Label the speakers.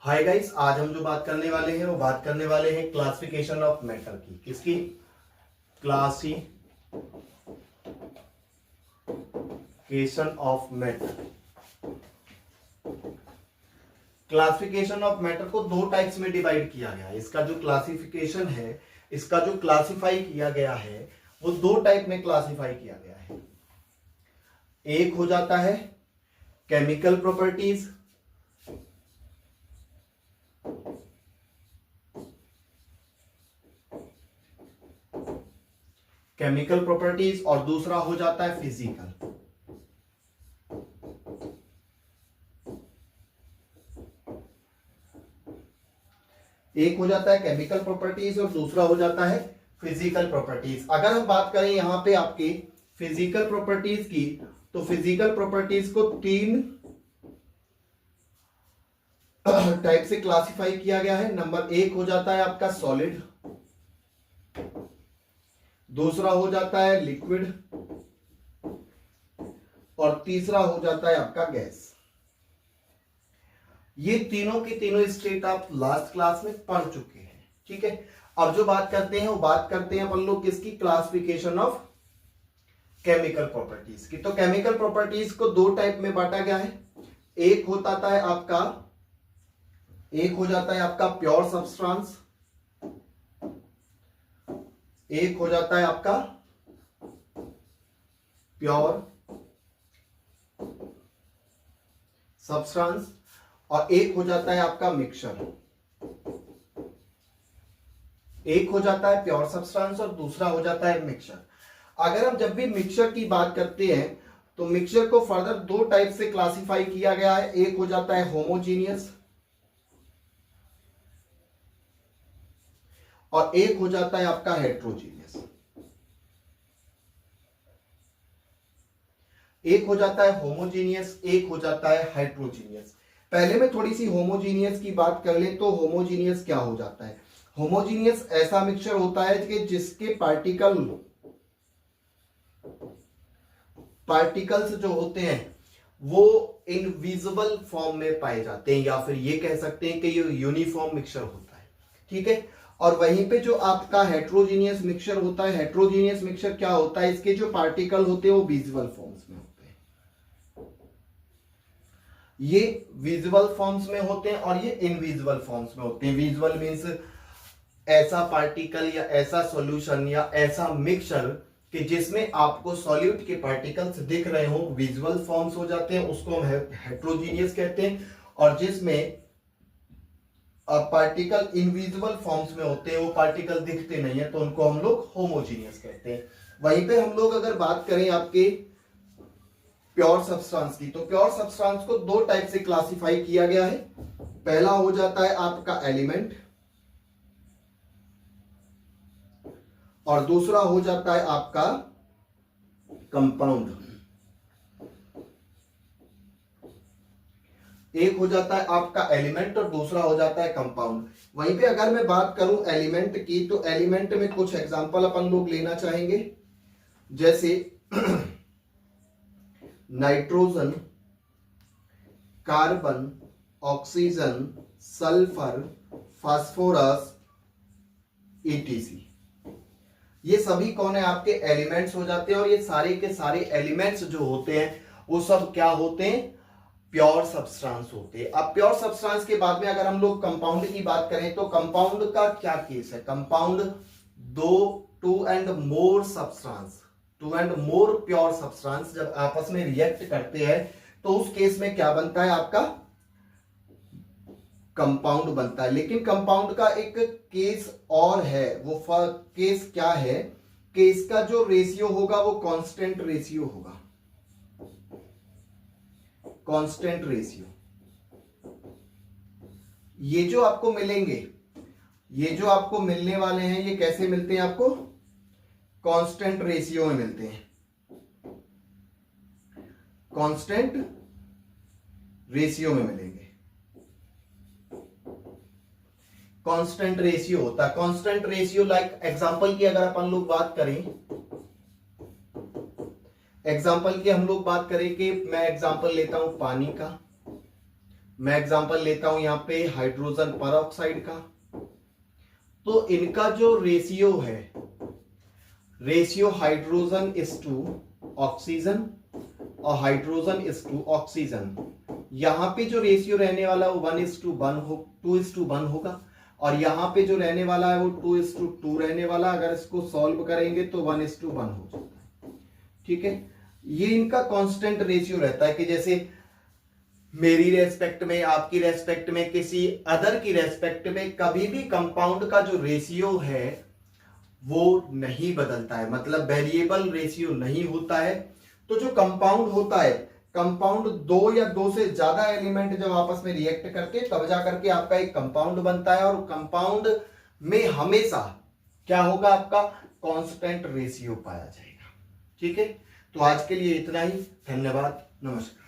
Speaker 1: Hi guys, आज हम जो बात करने वाले हैं वो बात करने वाले हैं क्लासिफिकेशन ऑफ मैटर की। किसकी? Classification of matter. Classification of matter को दो टाइप्स में डिवाइड किया गया है। इसका जो क्लासिफिकेशन है, इसका जो क्लासिफाई किया गया है वो दो टाइप में क्लासिफाई किया गया है। एक हो जाता है केमिकल प्रॉपर्टीज, केमिकल प्रॉपर्टीज, और दूसरा हो जाता है फिजिकल। एक हो जाता है केमिकल प्रॉपर्टीज और दूसरा हो जाता है फिजिकल प्रॉपर्टीज। अगर हम बात करें यहां पे आपकी फिजिकल प्रॉपर्टीज की, तो फिजिकल प्रॉपर्टीज को तीन टाइप से क्लासिफाई किया गया है। नंबर एक हो जाता है आपका सॉलिड, दूसरा हो जाता है लिक्विड, और तीसरा हो जाता है आपका गैस। ये तीनों की तीनों स्टेट आप लास्ट क्लास में पढ़ चुके हैं, ठीक है। अब जो बात करते हैं वो बात करते हैं अपन लोग किसकी? क्लासिफिकेशन ऑफ केमिकल प्रॉपर्टीज की। तो केमिकल प्रॉपर्टीज को दो टाइप में बांटा गया है। एक हो जाता है प्योर सब्सटेंस, एक हो जाता है आपका प्योर सब्सटेंस, और एक हो जाता है आपका मिक्सचर। एक हो जाता है प्योर सब्सटेंस और दूसरा हो जाता है मिक्सचर। अगर हम जब भी मिक्सचर की बात करते हैं तो मिक्सचर को फर्दर दो टाइप से क्लासिफाई किया गया है। एक हो जाता है होमोजीनियस और एक हो जाता है आपका हेट्रोजीनियस। एक हो जाता है होमोजीनियस, एक हो जाता है हेट्रोजीनियस। पहले में थोड़ी सी होमोजीनियस की बात कर ले तो होमोजीनियस क्या हो जाता है? होमोजीनियस ऐसा मिक्सचर होता है कि जिसके पार्टिकल्स जो होते हैं वो इनविजिबल फॉर्म में पाए जाते हैं, या फिर ये कह सकते हैं कि ये यूनिफॉर्म मिक्सचर होता है, ठीक है। और वहीं पे जो आपका हेट्रोजीनियस मिक्सचर होता है, हेट्रोजीनियस मिक्सचर क्या होता है? इसके जो पार्टिकल होते हैं वो विजिबल फॉर्म्स में होते हैं। ये विजिबल फॉर्म्स में होते हैं और ये इनविजिबल फॉर्म्स में होते हैं। विजिबल मींस ऐसा पार्टिकल या ऐसा सॉल्यूशन या ऐसा मिक्सचर कि जिसमें आपको सॉल्यूट के पार्टिकल्स दिख रहे हो, विजुअल फॉर्म्स हो जाते हैं, उसको हम हेट्रोजीनियस कहते हैं। और जिसमें पार्टिकल इनविजिबल फॉर्म्स में होते हैं, वो पार्टिकल दिखते नहीं है, तो उनको हम लोग होमोजीनियस कहते हैं। वहीं पे हम लोग अगर बात करें आपके प्योर सब्सटेंस की, तो प्योर सब्सटेंस को दो टाइप से क्लासिफाई किया गया है। पहला हो जाता है आपका एलिमेंट और दूसरा हो जाता है आपका कंपाउंड। एक हो जाता है आपका एलिमेंट और दूसरा हो जाता है कंपाउंड। वहीं पे अगर मैं बात करूं एलिमेंट की, तो एलिमेंट में कुछ एग्जांपल अपन लोग लेना चाहेंगे, जैसे nitrogen, carbon, oxygen, sulphur, phosphorus, etc. ये सभी कौन है? आपके एलिमेंट्स हो जाते हैं। और ये सारे के सारे एलिमेंट्स जो होते हैं वो सब क्या होते हैं? प्योर सब्सटेंस होते हैं। अब प्योर सब्सटेंस के बाद में अगर हम लोग कंपाउंड की बात करें तो कंपाउंड का क्या केस है? Compound two and more substance, two and more pure substance जब आपस में रिएक्ट करते हैं तो उस केस में क्या बनता है? आपका कंपाउंड बनता है। लेकिन कंपाउंड का एक केस और है। वो केस क्या है कि इसका जो रेशियो होगा वो कांस्टेंट रेशियो होगा। Constant ratio. ये जो आपको मिलेंगे, ये जो आपको मिलने वाले हैं, ये कैसे मिलते हैं आपको? कांस्टेंट रेशियो में मिलते हैं। कांस्टेंट रेशियो में मिलेंगे। कांस्टेंट रेशियो होता है। कांस्टेंट रेशियो लाइक एग्जांपल की अगर अपन लोग बात करें, एग्जांपल की हम लोग बात करें कि मैं एग्जांपल लेता हूं पानी का, मैं एग्जांपल लेता हूं यहां पे हाइड्रोजन परऑक्साइड का, तो इनका जो रेशियो है, ratio hydrogen is to oxygen और हाइड्रोजन इज टू ऑक्सीजन, यहां पे जो रेशियो रहने वाला है वो 1:1 हो 2:1 होगा, और यहां पे जो रहने वाला है वो 2:2 रहने वाला। अगर इसको सॉल्व करेंगे तो 1:1 हो जाता है। ठीक है, ये इनका कांस्टेंट रेशियो रहता है कि जैसे मेरी रेस्पेक्ट में, आपकी रेस्पेक्ट में, किसी अदर की रेस्पेक्ट में कभी भी कंपाउंड का जो रेशियो है वो नहीं बदलता है, मतलब वेरिएबल रेशियो नहीं होता है। तो जो कंपाउंड होता है, कंपाउंड दो या दो से ज्यादा एलिमेंट जब आपस में रिएक्ट करते हैं तब जा करके आपका एक कंपाउंड बनता है, और कंपाउंड में हमेशा क्या होगा, आपका कांस्टेंट रेशियो पाया जाएगा। ठीक है, तो आज के लिए इतना ही। धन्यवाद, नमस्कार।